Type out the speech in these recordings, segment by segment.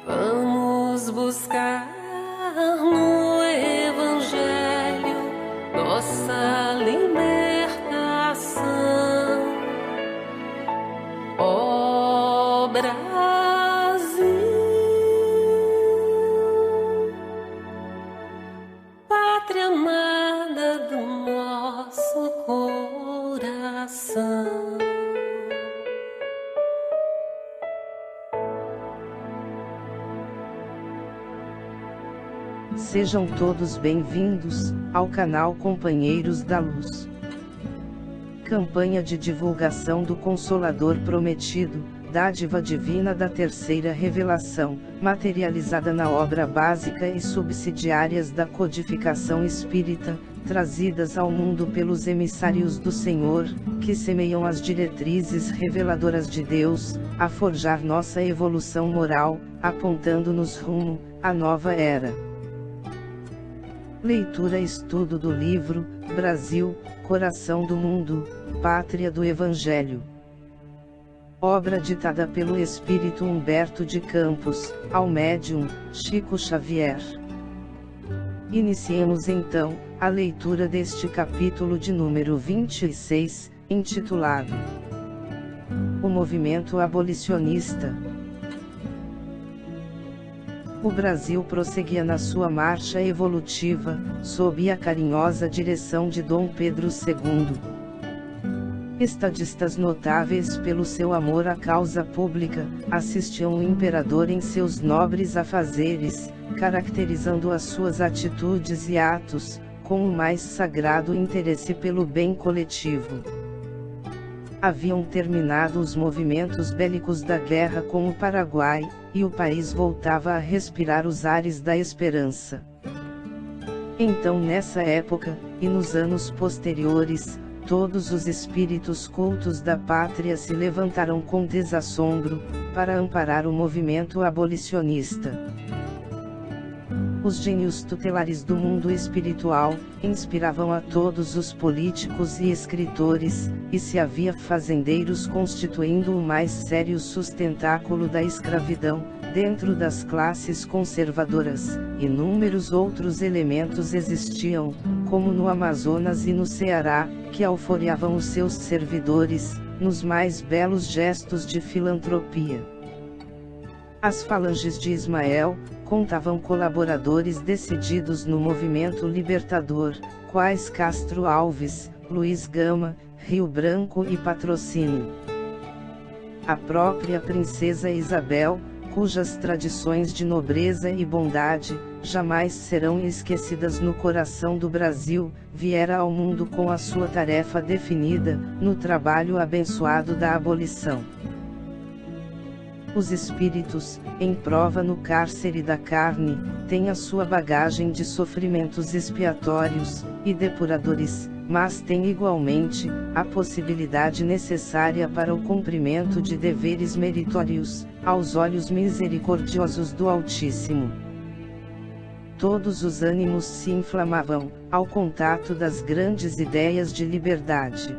Vamos buscar no Evangelho nossa libertação. Ó Brasil, pátria amada do nosso coração. Sejam todos bem-vindos ao canal Companheiros da Luz. Campanha de divulgação do Consolador Prometido, dádiva divina da terceira revelação, materializada na obra básica e subsidiárias da codificação espírita, trazidas ao mundo pelos emissários do Senhor, que semeiam as diretrizes reveladoras de Deus, a forjar nossa evolução moral, apontando-nos rumo à nova era. Leitura e estudo do livro Brasil, Coração do Mundo, Pátria do Evangelho. Obra ditada pelo Espírito Humberto de Campos, ao médium Chico Xavier. Iniciemos então a leitura deste capítulo de número 26, intitulado O Movimento Abolicionista. O Brasil prosseguia na sua marcha evolutiva, sob a carinhosa direção de Dom Pedro II. Estadistas notáveis pelo seu amor à causa pública, assistiam o imperador em seus nobres afazeres, caracterizando as suas atitudes e atos, com o mais sagrado interesse pelo bem coletivo. Haviam terminado os movimentos bélicos da guerra com o Paraguai, e o país voltava a respirar os ares da esperança. Então, nessa época, e nos anos posteriores, todos os espíritos cultos da pátria se levantaram com desassombro, para amparar o movimento abolicionista. Os gênios tutelares do mundo espiritual inspiravam a todos os políticos e escritores, e se havia fazendeiros constituindo o mais sério sustentáculo da escravidão, dentro das classes conservadoras, inúmeros outros elementos existiam, como no Amazonas e no Ceará, que alforeavam os seus servidores, nos mais belos gestos de filantropia. As falanges de Ismael contavam colaboradores decididos no movimento libertador, quais Castro Alves, Luiz Gama, Rio Branco e Patrocínio. A própria princesa Isabel, cujas tradições de nobreza e bondade jamais serão esquecidas no coração do Brasil, viera ao mundo com a sua tarefa definida, no trabalho abençoado da abolição. Os espíritos, em prova no cárcere da carne, têm a sua bagagem de sofrimentos expiatórios e depuradores, mas têm igualmente a possibilidade necessária para o cumprimento de deveres meritórios, aos olhos misericordiosos do Altíssimo. Todos os ânimos se inflamavam ao contato das grandes ideias de liberdade.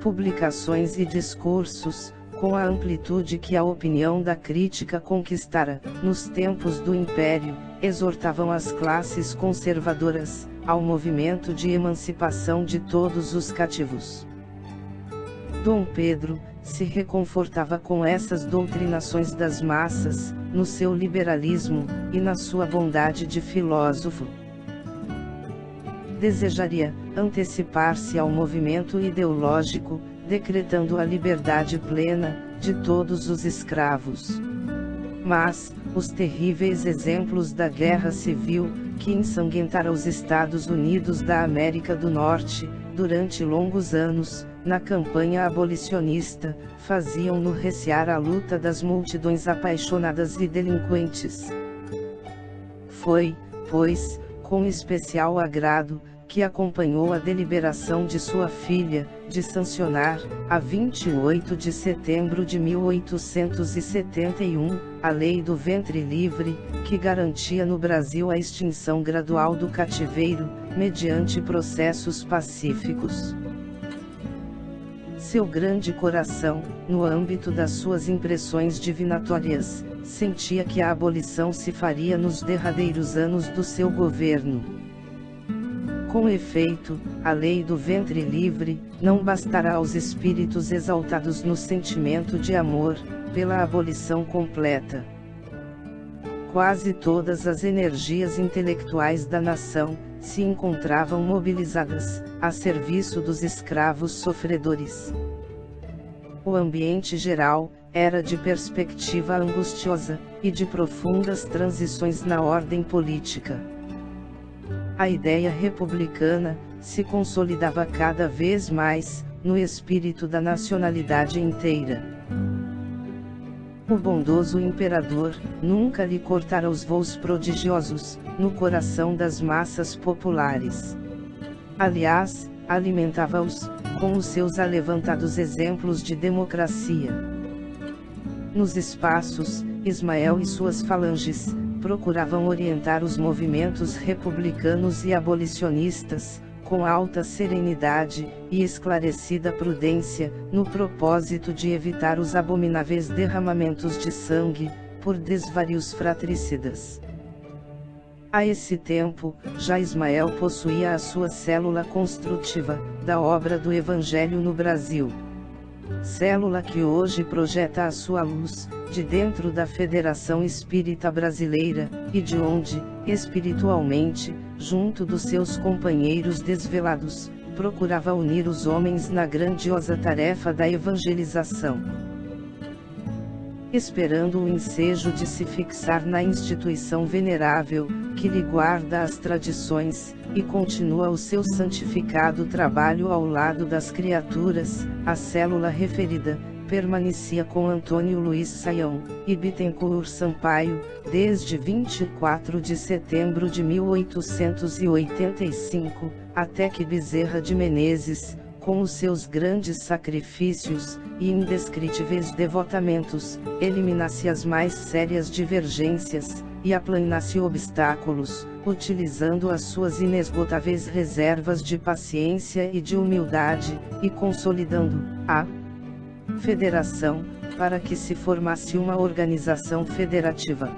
Publicações e discursos, com a amplitude que a opinião da crítica conquistara, nos tempos do Império, exortavam as classes conservadoras, ao movimento de emancipação de todos os cativos. Dom Pedro se reconfortava com essas doutrinações das massas, no seu liberalismo, e na sua bondade de filósofo. Desejaria antecipar-se ao movimento ideológico, decretando a liberdade plena de todos os escravos. Mas os terríveis exemplos da guerra civil, que ensanguentara os Estados Unidos da América do Norte, durante longos anos, na campanha abolicionista, faziam-no recear a luta das multidões apaixonadas e delinquentes. Foi, pois, com especial agrado, que acompanhou a deliberação de sua filha, de sancionar, a 28 de setembro de 1871, a Lei do Ventre Livre, que garantia no Brasil a extinção gradual do cativeiro, mediante processos pacíficos. Seu grande coração, no âmbito das suas impressões divinatórias, sentia que a abolição se faria nos derradeiros anos do seu governo. Com efeito, a lei do ventre livre não bastará aos espíritos exaltados no sentimento de amor pela abolição completa. Quase todas as energias intelectuais da nação se encontravam mobilizadas a serviço dos escravos sofredores. O ambiente geral era de perspectiva angustiosa e de profundas transições na ordem política. A ideia republicana se consolidava cada vez mais no espírito da nacionalidade inteira. O bondoso imperador nunca lhe cortara os voos prodigiosos no coração das massas populares. Aliás, alimentava-os com os seus alevantados exemplos de democracia. Nos espaços, Ismael e suas falanges procuravam orientar os movimentos republicanos e abolicionistas, com alta serenidade e esclarecida prudência, no propósito de evitar os abomináveis derramamentos de sangue, por desvarios fratricidas. A esse tempo, já Ismael possuía a sua célula construtiva, da obra do Evangelho no Brasil. Célula que hoje projeta a sua luz, de dentro da Federação Espírita Brasileira, e de onde, espiritualmente, junto dos seus companheiros desvelados, procurava unir os homens na grandiosa tarefa da evangelização. Esperando o ensejo de se fixar na instituição venerável, que lhe guarda as tradições, e continua o seu santificado trabalho ao lado das criaturas, a célula referida permanecia com Antônio Luiz Saião e Bittencourt Sampaio, desde 24 de setembro de 1885, até que Bezerra de Menezes, com os seus grandes sacrifícios e indescritíveis devotamentos, eliminasse as mais sérias divergências, e aplanasse obstáculos, utilizando as suas inesgotáveis reservas de paciência e de humildade, e consolidando a federação, para que se formasse uma organização federativa.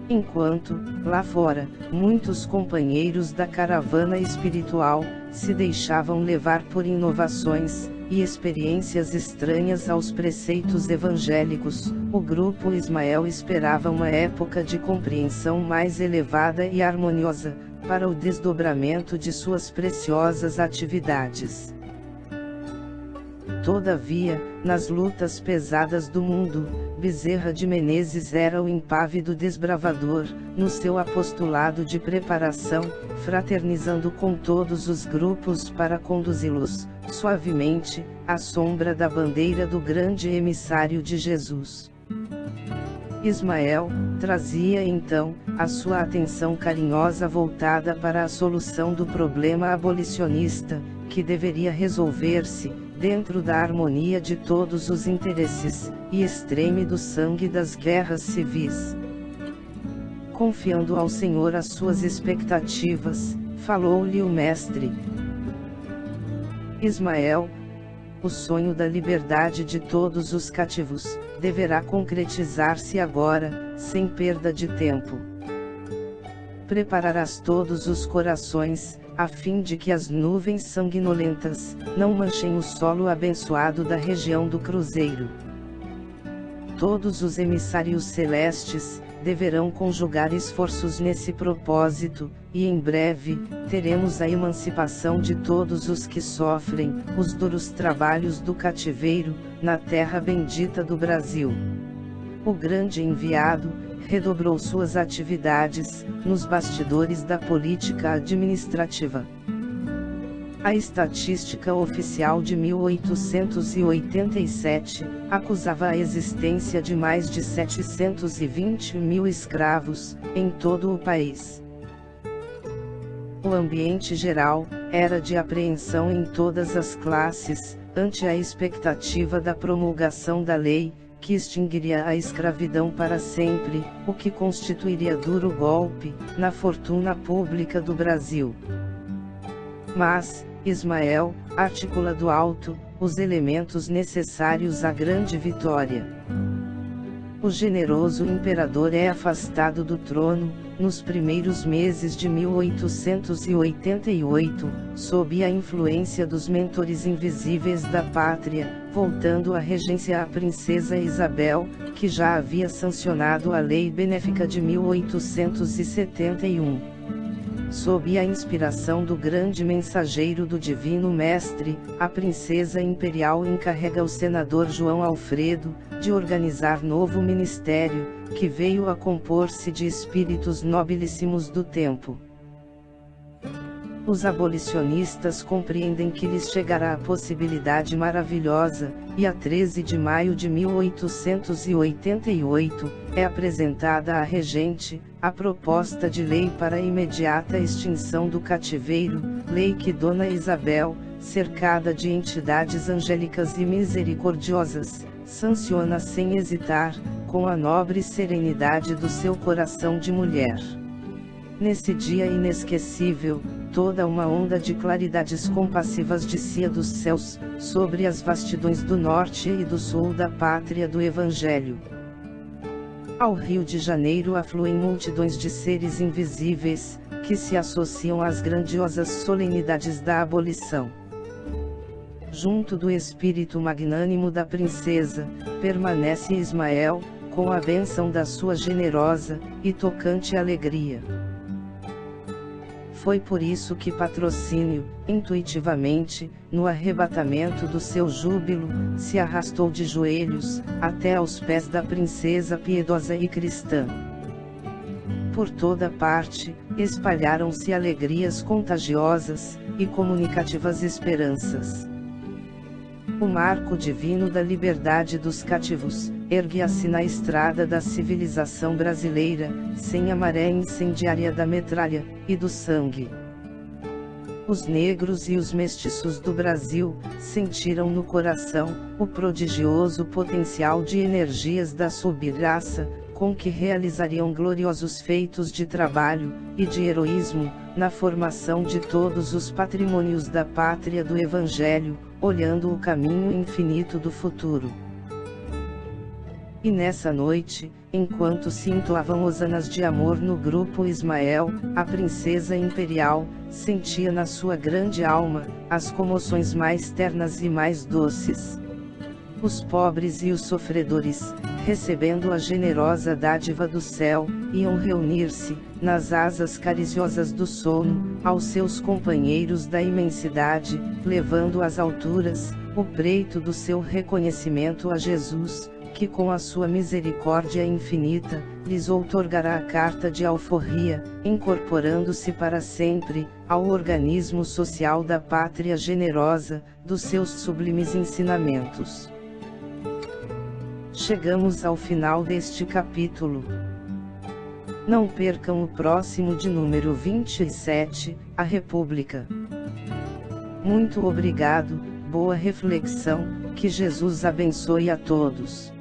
Enquanto, lá fora, muitos companheiros da caravana espiritual se deixavam levar por inovações e experiências estranhas aos preceitos evangélicos, o grupo Ismael esperava uma época de compreensão mais elevada e harmoniosa, para o desdobramento de suas preciosas atividades. Todavia, nas lutas pesadas do mundo, Bezerra de Menezes era o impávido desbravador, no seu apostolado de preparação, fraternizando com todos os grupos para conduzi-los, suavemente, à sombra da bandeira do grande emissário de Jesus. Ismael trazia então a sua atenção carinhosa voltada para a solução do problema abolicionista, que deveria resolver-se dentro da harmonia de todos os interesses, e extreme do sangue das guerras civis. Confiando ao Senhor as suas expectativas, falou-lhe o mestre. Ismael, o sonho da liberdade de todos os cativos, deverá concretizar-se agora, sem perda de tempo. Prepararás todos os corações, a fim de que as nuvens sanguinolentas não manchem o solo abençoado da região do Cruzeiro. Todos os emissários celestes deverão conjugar esforços nesse propósito, e em breve teremos a emancipação de todos os que sofrem os duros trabalhos do cativeiro, na terra bendita do Brasil. O grande enviado redobrou suas atividades nos bastidores da política administrativa. A estatística oficial de 1887 acusava a existência de mais de 720 mil escravos em todo o país. O ambiente geral era de apreensão em todas as classes, ante a expectativa da promulgação da lei, que extinguiria a escravidão para sempre, o que constituiria duro golpe na fortuna pública do Brasil. Mas Ismael articula do alto os elementos necessários à grande vitória. O generoso imperador é afastado do trono, nos primeiros meses de 1888, sob a influência dos mentores invisíveis da pátria, voltando à regência a princesa Isabel, que já havia sancionado a lei benéfica de 1871. Sob a inspiração do grande mensageiro do Divino Mestre, a princesa imperial encarrega o senador João Alfredo, de organizar novo ministério, que veio a compor-se de espíritos nobilíssimos do tempo. Os abolicionistas compreendem que lhes chegará a possibilidade maravilhosa, e a 13 de maio de 1888, é apresentada à regente, a proposta de lei para a imediata extinção do cativeiro, lei que Dona Isabel, cercada de entidades angélicas e misericordiosas, sanciona sem hesitar, com a nobre serenidade do seu coração de mulher. Nesse dia inesquecível, toda uma onda de claridades compassivas descia dos céus, sobre as vastidões do norte e do sul da pátria do Evangelho. Ao Rio de Janeiro afluem multidões de seres invisíveis, que se associam às grandiosas solenidades da abolição. Junto do espírito magnânimo da princesa, permanece Ismael, com a bênção da sua generosa e tocante alegria. Foi por isso que Patrocínio, intuitivamente, no arrebatamento do seu júbilo, se arrastou de joelhos, até aos pés da princesa piedosa e cristã. Por toda parte, espalharam-se alegrias contagiosas, e comunicativas esperanças. O marco divino da liberdade dos cativos, erguia-se na estrada da civilização brasileira, sem a maré incendiária da metralha, e do sangue. Os negros e os mestiços do Brasil, sentiram no coração, o prodigioso potencial de energias da subraça, com que realizariam gloriosos feitos de trabalho, e de heroísmo, na formação de todos os patrimônios da pátria do Evangelho, olhando o caminho infinito do futuro. E nessa noite, enquanto se entoavam hosanas de amor no grupo Ismael, a princesa imperial, sentia na sua grande alma, as comoções mais ternas e mais doces. Os pobres e os sofredores, recebendo a generosa dádiva do céu, iam reunir-se, nas asas cariciosas do sono, aos seus companheiros da imensidade, levando às alturas, o preito do seu reconhecimento a Jesus, que com a sua misericórdia infinita, lhes outorgará a carta de alforria, incorporando-se para sempre, ao organismo social da pátria generosa, dos seus sublimes ensinamentos. Chegamos ao final deste capítulo. Não percam o próximo de número 27, a República. Muito obrigado, boa reflexão, que Jesus abençoe a todos.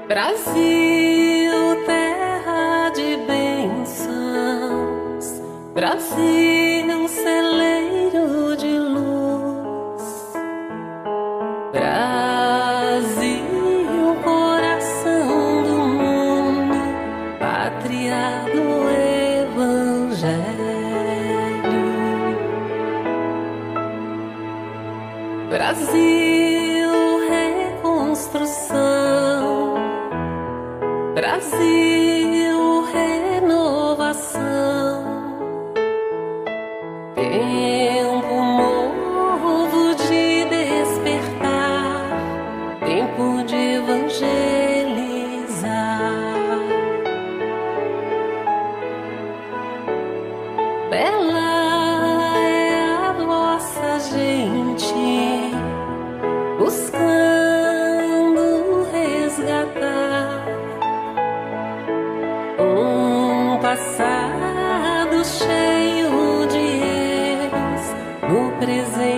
Brasil, terra de bênçãos, Brasil, celeiro de luz, Brasil, coração do mundo, pátria do Evangelho. Brasil, reconstrução, Brasil, renovação, tempo novo de despertar, tempo de evangelizar. Bela é a vossa gente, buscando resgatar um passado cheio presente.